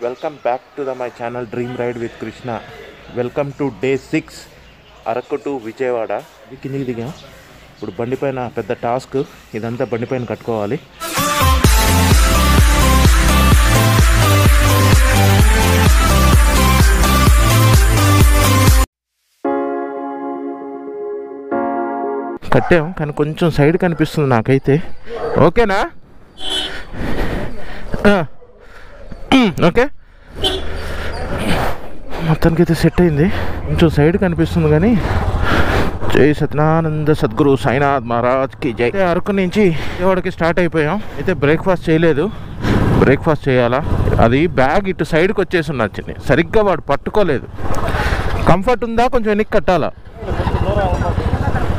Welcome back to my channel dream ride with Krishna. Welcome to day 6 Araku to Vijayawada. కిందికి దిగాం. ఇప్పుడు బండి పైన పెద్ద టాస్క్, ఇదంతా బండి పైన కట్టుకోవాలి. కట్టాం కానీ కొంచెం సైడ్ కనిపిస్తుంది నాకైతే. ఓకేనా? ఓకే, మొత్తానికైతే సెట్ అయింది. కొంచెం సైడ్ కనిపిస్తుంది కానీ జై సత్యనానంద సద్గురు సాయినాథ్ మహారాజ్కి జై. అరకు నుంచి విజయవాడకి స్టార్ట్ అయిపోయాం. అయితే బ్రేక్ఫాస్ట్ చేయలేదు, బ్రేక్ఫాస్ట్ చేయాలా. అది బ్యాగ్ ఇటు సైడ్కి వచ్చేసి ఉన్నచ్చింది, సరిగ్గా వాడు పట్టుకోలేదు. కంఫర్ట్ ఉందా, కొంచెం వెనక్కి కట్టాలా.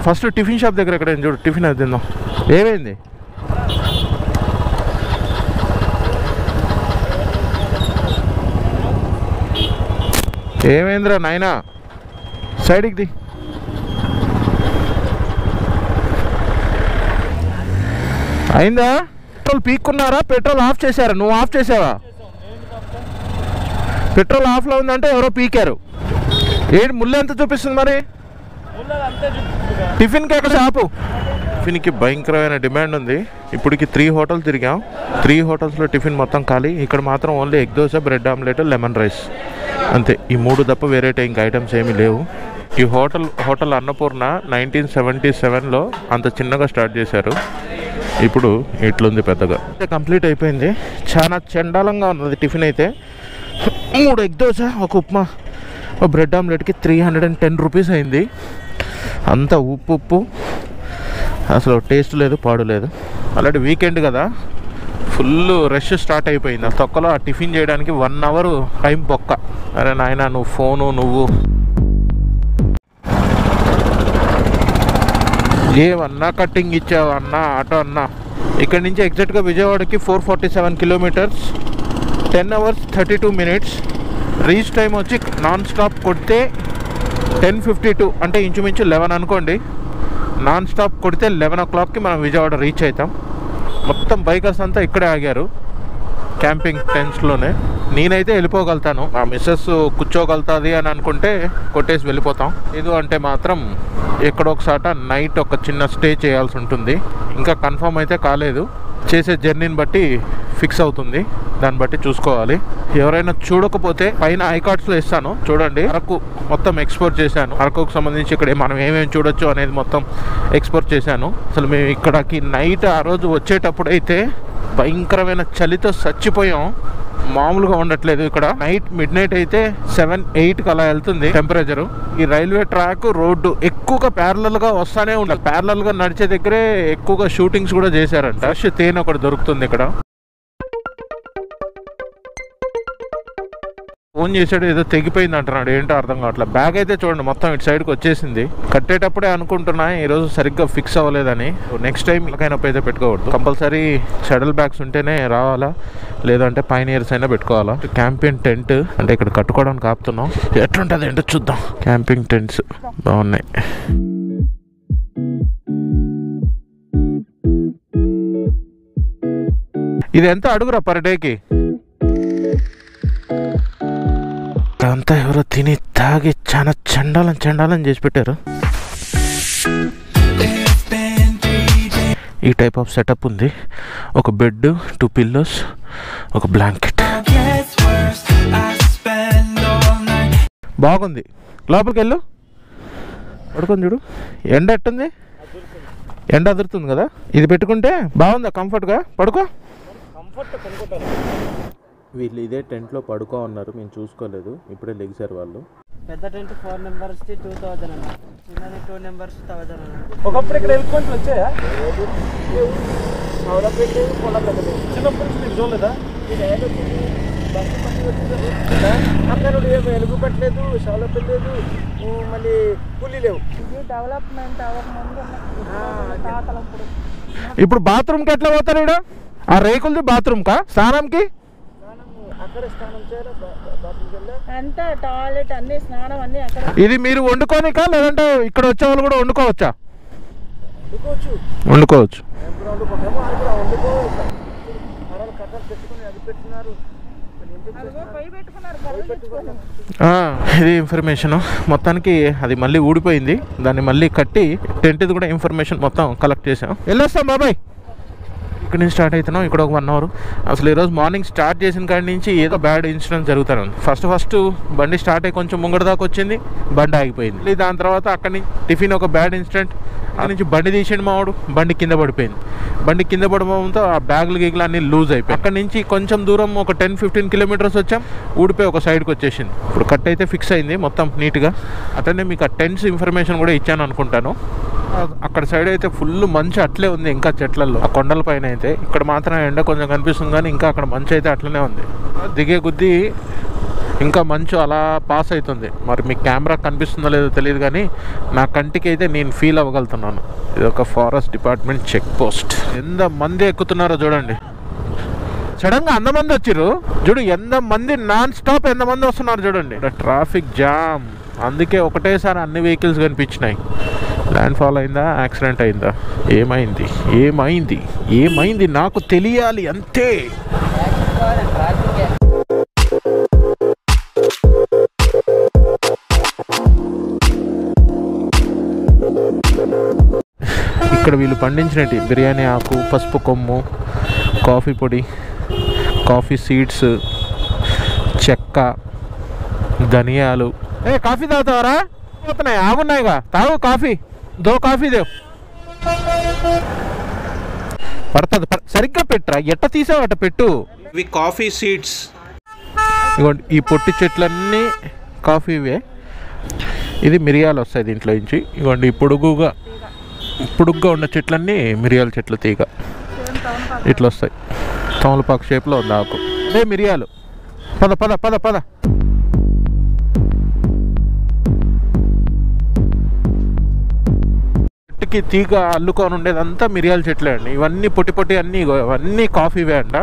ఫస్ట్ టిఫిన్ షాప్ దగ్గర ఎక్కడ చూడు, టిఫిన్ అది తిందాం. ఏమైంది? ఏమైందిరా నాయనా, సైడ్కి ది. అయిందా? పెట్రోల్ పీక్కున్నారా? పెట్రోల్ ఆఫ్ చేశారా? నువ్వు ఆఫ్ చేసావా? పెట్రోల్ ఆఫ్లో ఉందంటే ఎవరో పీకారు. ఏంటి ముళ్ళు ఎంత చూపిస్తుంది మరి? టిఫిన్కి ఎక్కడ షాపు? టిఫిన్కి భయంకరమైన డిమాండ్ ఉంది. ఇప్పటికి 3 హోటల్ తిరిగాం. 3 హోటల్స్లో టిఫిన్ మొత్తం ఖాళీ. ఇక్కడ మాత్రం only egg dosa, bread omelette, lemon rice అంతే. ఈ 3 తప్ప వేరే ఇంక ఐటమ్స్ ఏమీ లేవు. ఈ హోటల్ అన్నపూర్ణ 1977లో అంత చిన్నగా స్టార్ట్ చేశారు. ఇప్పుడు ఇట్లుంది పెద్దగా. కంప్లీట్ అయిపోయింది. చాలా చండాలంగా ఉన్నది టిఫిన్ అయితే. 3 ఎగ్ దోశ, ఒక ఉప్మా, ఒక బ్రెడ్ ఆమ్లెట్కి 310 రూపీస్ అయింది. అంతా ఉప్పు, అసలు టేస్ట్ లేదు, పాడు లేదు. ఆల్రెడీ వీకెండ్ కదా, ఫుల్ రష్ స్టార్ట్ అయిపోయింది. ఆ తొక్కలో ఆ టిఫిన్ చేయడానికి 1 అవర్ టైం బొక్క. అరే నాయన, నువ్వు ఫోను నువ్వు ఏమన్నా కట్టింగ్ ఇచ్చావు అన్నా, ఆటో అన్నా. ఇక్కడ నుంచి ఎగ్జాక్ట్గా విజయవాడకి 447 kilometres, 10 hours 32 minutes. Reach time వచ్చి నాన్ స్టాప్ కొడితే 10:52, అంటే ఇంచుమించు 11 అనుకోండి. నాన్ స్టాప్ కొడితే 11 o'clockకి మనం విజయవాడ రీచ్ అవుతాం. మొత్తం బైకర్స్ అంతా ఇక్కడే ఆగారు, క్యాంపింగ్ టెంట్స్లోనే. నేనైతే వెళ్ళిపోగలుగుతాను, మా మిస్సెస్ కూర్చోగలుగుతుంది అని అనుకుంటే కొట్టేసి వెళ్ళిపోతాం. లేదు అంటే మాత్రం ఎక్కడో ఒకసాట నైట్ ఒక చిన్న స్టే చేయాల్సి ఉంటుంది. ఇంకా కన్ఫర్మ్ అయితే కాలేదు, చేసే జర్నీని బట్టి ఫిక్స్ అవుతుంది, దాన్ని బట్టి చూసుకోవాలి. ఎవరైనా చూడకపోతే పైన ఐకార్డ్స్లో ఇస్తాను, చూడండి. అరకు మొత్తం ఎక్స్ప్లోర్ చేశాను. అరకుకు సంబంధించి ఇక్కడ మనం ఏమేమి చూడొచ్చు అనేది మొత్తం ఎక్స్ప్లోర్ చేశాను. అసలు మేము ఇక్కడికి నైట్ ఆ రోజు వచ్చేటప్పుడు అయితే భయంకరమైన చలితో చచ్చిపోయాం. మామూలుగా ఉండట్లేదు ఇక్కడ. నైట్ మిడ్నైట్ అయితే 7-8కి అలా వెళ్తుంది టెంపరేచరు. ఈ రైల్వే ట్రాక్ రోడ్డు ఎక్కువగా ప్యారలల్గా వస్తానే ఉంటుంది. ప్యారలల్గా నడిచే దగ్గరే ఎక్కువగా షూటింగ్స్ కూడా చేశారంట. తేనె ఒకటి దొరుకుతుంది ఇక్కడ. ఫోన్ చేసాడు, ఏదో తెగిపోయింది అంటున్నాడు, ఏంటో అర్థం కావట్లేదు. బ్యాగ్ అయితే చూడండి మొత్తం ఇటు సైడ్కి వచ్చేసింది. కట్టేటప్పుడే అనుకుంటున్నా ఈరోజు సరిగ్గా ఫిక్స్ అవ్వలేదని. నెక్స్ట్ టైం ఇలాగైనప్పుడు అయితే పెట్టుకోకూడదు. కంపల్సరీ షటిల్ బ్యాగ్స్ ఉంటేనే రావాలా, లేదంటే పైనియర్స్ అయినా పెట్టుకోవాలా. క్యాంపింగ్ టెంట్ అంటే ఇక్కడ కట్టుకోవడానికి ఆపుతున్నాం. ఎట్లుంటుంది ఏంటో చూద్దాం. క్యాంపింగ్ టెంట్స్ బాగున్నాయి. ఇది ఎంత అడుగురా పర్ డేకి? అంతా ఎవరో తిని తాగి చాలా చండాలం చేసి పెట్టారు. ఈ టైప్ ఆఫ్ సెటప్ ఉంది. ఒక బెడ్, 2 పిల్లోస్, ఒక బ్లాంకెట్. బాగుంది. లోపలికి వెళ్ళు, పడుకొని చూడు. ఎండ ఎట్టుంది? ఎండ అదురుతుంది కదా. ఇది పెట్టుకుంటే బాగుందా? కంఫర్ట్గా పడుకో. వీళ్ళు ఇదే టెంట్లో పడుకో ఉన్నారు, మేము చూసుకోలేదు, ఇప్పుడే లెగిసారు వాళ్ళు. పెద్ద టెంట్ 4 members 2000 అన్న, చిన్నది 2 members 1000 అన్న. ఒకప్పుడు ఇక్కడ వెళ్ళుకుంటూ వచ్చాయా? చిన్నప్పుడు మీకు చూడలేదా? అందరూ ఏమి ఎలుగు పెట్టలేదు, షాలో పెట్టలేదు, మళ్ళీ కూలీ లేవు. డెవలప్మెంట్ అవ్వకముందు ఇప్పుడు బాత్రూమ్కి ఎట్లా పోతారు? ఇక్కడ ఆ రేకులది బాత్రూమ్కా, స్నానంకి? అక్కడ స్నానం చేయాలి, బాత్రూమ్కి వెళ్ళా అంతా టాయిలెట్ అన్ని, స్నానం అన్ని అక్కడ. ఇది మీరు వండుకోనికా, లేదంటే ఇక్కడ వచ్చే వాళ్ళు కూడా వండుకోవచ్చా? వండుకోవచ్చు. ఇది ఇన్ఫర్మేషన్ మొత్తానికి అది మళ్ళీ ఊడిపోయింది, దాన్ని మళ్ళీ కట్టి టెంట్ది కూడా ఇన్ఫర్మేషన్ మొత్తం కలెక్ట్ చేసాం. వెళ్ళొస్తాం బాబాయ్. ఇక్కడ నుంచి స్టార్ట్ అవుతున్నాం, ఇక్కడ ఒక 1 అవర్. అసలు ఈరోజు మార్నింగ్ స్టార్ట్ చేసిన కాడి నుంచి ఏదో బ్యాడ్ ఇన్సిడెంట్ జరుగుతాను. ఫస్ట్ బండి స్టార్ట్ అయ్యి కొంచెం ముంగడ దాకా వచ్చింది, బండి ఆగిపోయింది. దాని తర్వాత అక్కడి నుంచి టిఫిన్ ఒక బ్యాడ్ ఇన్సిడెంట్. అక్కడి నుంచి బండి తీసిండు మావాడు, బండి కింద పడిపోయింది. బండి కింద పడిపోవడంతో ఆ బ్యాగులు గీగులు అన్నీ లూజ్ అయిపోయి అక్కడి నుంచి కొంచెం దూరం ఒక 10-15 కిలోమీటర్స్ వచ్చాం, ఊడిపోయి ఒక సైడ్కి వచ్చేసింది. ఇప్పుడు కట్ అయితే ఫిక్స్ అయింది మొత్తం నీట్గా. అట్లనే మీకు ఆ టెంట్స్ ఇన్ఫర్మేషన్ కూడా ఇచ్చాను అనుకుంటాను. అక్కడ సైడ్ అయితే ఫుల్ మంచు అట్లే ఉంది, ఇంకా చెట్లలో ఆ కొండల పైన అయితే. ఇక్కడ మాత్రం ఎండ కొంచెం కనిపిస్తుంది కానీ ఇంకా అక్కడ మంచు అయితే అట్లనే ఉంది. దిగే కొద్దీ ఇంకా మంచు అలా పాస్ అవుతుంది. మరి మీకు కెమెరా కనిపిస్తుందో లేదో తెలియదు కానీ నా కంటికి అయితే నేను ఫీల్ అవ్వగలుగుతున్నాను. ఇది ఒక ఫారెస్ట్ డిపార్ట్మెంట్ చెక్ పోస్ట్. ఎంత మంది ఎక్కుతున్నారో చూడండి. సడన్గా ఎంతమంది వచ్చిర్రు చూడు, ఎంతమంది నాన్ స్టాప్ ఎంతమంది వస్తున్నారు చూడండి. ట్రాఫిక్ జామ్, అందుకే ఒకటేసారి అన్ని వెహికల్స్ కనిపించినాయి. ల్యాండ్ ఫాల్ అయిందా, యాక్సిడెంట్ అయిందా, ఏమైంది నాకు తెలియాలి అంతే. ఇక్కడ వీళ్ళు పండించినట్టు బిర్యానీ ఆకు, పసుపు కొమ్ము, కాఫీ పొడి, కాఫీ సీడ్స్, చెక్క, ధనియాలు. కాఫీ తాగుతావరా? పోతున్నాయి, ఆగున్నాయిగా, తాగు కాఫీ. 2 కాఫీ దేవ్. పడుతుంది, సరిగ్గా పెట్టరా, ఎట్ట తీసావు అట్ట పెట్టు. ఇవి కాఫీ సీడ్స్. ఇవ్వండి, ఈ పొట్టి చెట్లన్నీ కాఫీవే. ఇది మిరియాలు వస్తాయి దీంట్లో నుంచి. ఇవ్వండి, ఈ పొడుగుగా ఉన్న చెట్లన్నీ మిరియాల చెట్లు, తీగ ఇట్లా వస్తాయి. తమలపాకు షేప్లో ఉంది ఆకు, అదే మిరియాలు. పద. చెట్టుకి తీగ అల్లుకొని ఉండేదంతా మిరియాల చెట్లే అండి. ఇవన్నీ పొట్టి అన్నీ కాఫీవే అంట.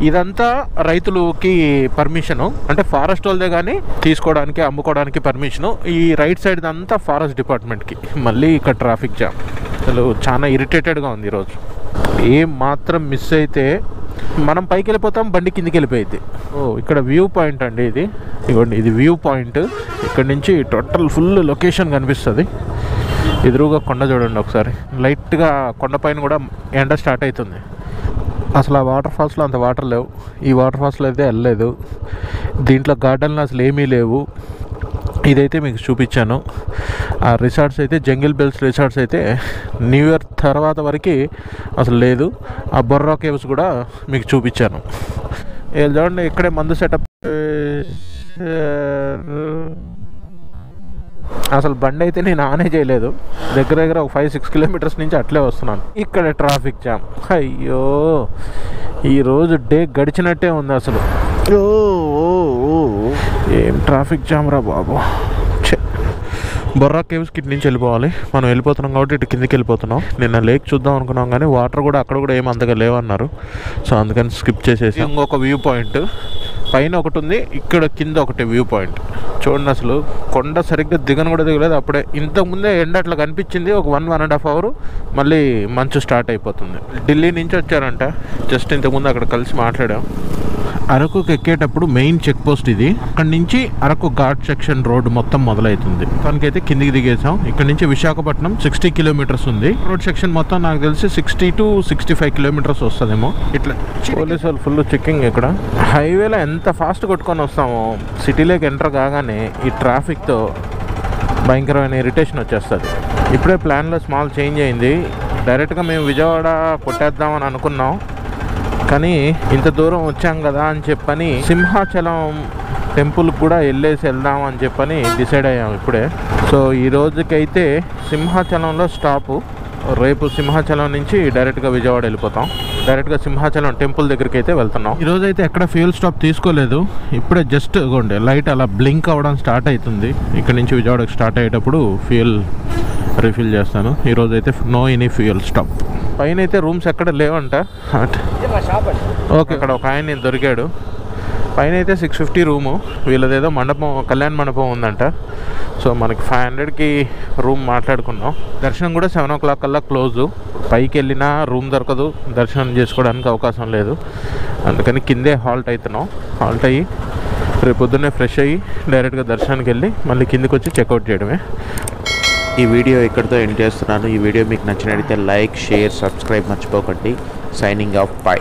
ఇదంతా రైతులకి పర్మిషను, అంటే ఫారెస్ట్ వాళ్ళదే కానీ తీసుకోవడానికి అమ్ముకోవడానికి పర్మిషను. ఈ రైట్ సైడ్ అంతా ఫారెస్ట్ డిపార్ట్మెంట్కి. మళ్ళీ ఇక్కడ ట్రాఫిక్ జామ్. అసలు చాలా ఇరిటేటెడ్గా ఉంది ఈరోజు. ఏం మాత్రం మిస్ అయితే మనం పైకి వెళ్ళిపోతాం, బండి కిందికి వెళ్ళిపోయింది. ఇక్కడ వ్యూ పాయింట్ అండి ఇది. ఇవ్వండి, ఇది వ్యూ పాయింట్. ఇక్కడ నుంచి టోటల్ ఫుల్ లొకేషన్ కనిపిస్తుంది. ఎదురుగా కొండ చూడండి ఒకసారి. లైట్గా కొండపైన కూడా ఎండ స్టార్ట్ అవుతుంది. అసలు ఆ వాటర్ ఫాల్స్లో అంత వాటర్ లేవు. ఈ వాటర్ ఫాల్స్లో అయితే వెళ్ళలేదు. దీంట్లో గార్డెన్లు అసలు ఏమీ లేవు. ఇదైతే మీకు చూపించాను. ఆ రిసార్ట్స్ అయితే జంగిల్ బెల్స్ రిసార్ట్స్ అయితే న్యూ ఇయర్ తర్వాత వరకు అసలు లేదు. ఆ బొర్రా కేవ్స్ కూడా మీకు చూపించాను. చూడండి, ఇక్కడే మందు సెటప్. అసలు బండి అయితే నేను ఆనే చేయలేదు. దగ్గర ఒక 5-6 కిలోమీటర్స్ నుంచి అట్లే వస్తున్నాను. ఇక్కడ ట్రాఫిక్ జామ్. అయ్యో, ఈరోజు డే గడిచినట్టే ఉంది అసలు. ఏం ట్రాఫిక్ జామ్ రా బాబు. బొర్రా కేవ్స్కి ఇటు నుంచి వెళ్ళిపోవాలి. మనం వెళ్ళిపోతున్నాం కాబట్టి ఇటు కిందికి వెళ్ళిపోతున్నాం. నిన్న లేక్ చూద్దాం అనుకున్నాం కానీ వాటర్ కూడా అక్కడ కూడా ఏం అంతగా లేవన్నారు. సో అందుకని స్కిప్ చేసేసి ఇంకొక వ్యూ పాయింట్ పైన ఒకటి ఉంది, ఇక్కడ కింద ఒకటి వ్యూ పాయింట్. చూడండి, అసలు కొండ సరిగ్గా దిగను కూడా దిగలేదు. అప్పుడే ఇంతకుముందే ఎండ అట్లా కనిపించింది. ఒక 1.5 అవర్ మళ్ళీ మంచు స్టార్ట్ అయిపోతుంది. ఢిల్లీ నుంచి వచ్చారంట. జస్ట్ ఇంతకుముందు అక్కడ కలిసి మాట్లాడాం. అరకుకి ఎక్కేటప్పుడు మెయిన్ చెక్ పోస్ట్ ఇది. అక్కడి నుంచి అరకు ఘాట్ సెక్షన్ రోడ్ మొత్తం మొదలవుతుంది. దానికైతే కిందికి దిగేసాం. ఇక్కడ నుంచి విశాఖపట్నం 60 కిలోమీటర్స్ ఉంది. రోడ్ సెక్షన్ మొత్తం నాకు తెలిసి 60 to 65 కిలోమీటర్స్ వస్తుందేమో. ఇట్లా పోలీసు వాళ్ళు ఫుల్ చెక్కింగ్. ఇక్కడ హైవేలో ఎంత ఫాస్ట్ కొట్టుకొని వస్తామో సిటీలోకి ఎంటర్ కాగానే ఈ ట్రాఫిక్తో భయంకరమైన ఇరిటేషన్ వచ్చేస్తుంది. ఇప్పుడే ప్లాన్లో స్మాల్ చేంజ్ అయింది. డైరెక్ట్గా మేము విజయవాడ కొట్టేద్దామని అనుకున్నాం, కానీ ఇంత దూరం వచ్చాం కదా అని చెప్పని సింహాచలం టెంపుల్కి కూడా వెళ్దాం అని చెప్పని డిసైడ్ అయ్యాం ఇప్పుడే. సో ఈ రోజుకైతే సింహాచలంలో స్టాపు. రేపు సింహాచలం నుంచి డైరెక్ట్గా విజయవాడ వెళ్ళిపోతాం. డైరెక్ట్గా సింహాచలం టెంపుల్ దగ్గరికి అయితే వెళ్తున్నాం. ఈరోజు అయితే ఎక్కడ ఫ్యూయల్ స్టాప్ తీసుకోలేదు. ఇప్పుడే జస్ట్ ఇగోండి లైట్ అలా బ్లింక్ అవ్వడం స్టార్ట్ అవుతుంది. ఇక్కడ నుంచి విజయవాడకి స్టార్ట్ అయ్యేటప్పుడు ఫ్యూయల్ రిఫిల్ చేస్తాను. ఈరోజు అయితే నో ఎనీ ఫ్యూయల్ స్టాప్. పైన అయితే రూమ్స్ ఎక్కడ లేవంట. ఓకే, ఇక్కడ ఒక ఆయన దొరికాడు. పైన అయితే 650 రూము. వీళ్ళదేదో మండపం, కళ్యాణ మండపం ఉందంట. సో మనకి 500కి రూమ్ మాట్లాడుకున్నాం. దర్శనం కూడా 7 o'clock కల్లా క్లోజు. పైకి వెళ్ళినా రూమ్ దొరకదు, దర్శనం చేసుకోవడానికి అవకాశం లేదు. అందుకని కిందే హాల్ట్ అవుతున్నాం. హాల్ట్ అయ్యి రేపు పొద్దున్నే ఫ్రెష్ అయ్యి డైరెక్ట్గా దర్శనానికి వెళ్ళి మళ్ళీ కిందికి వచ్చి చెక్అవుట్ చేయడమే. ఈ వీడియో ఇక్కడితో ఎండ్ చేస్తున్నాను. ఈ వీడియో మీకు నచ్చినట్లయితే లైక్, షేర్, సబ్స్క్రైబ్ మర్చిపోకండి. Signing off, by.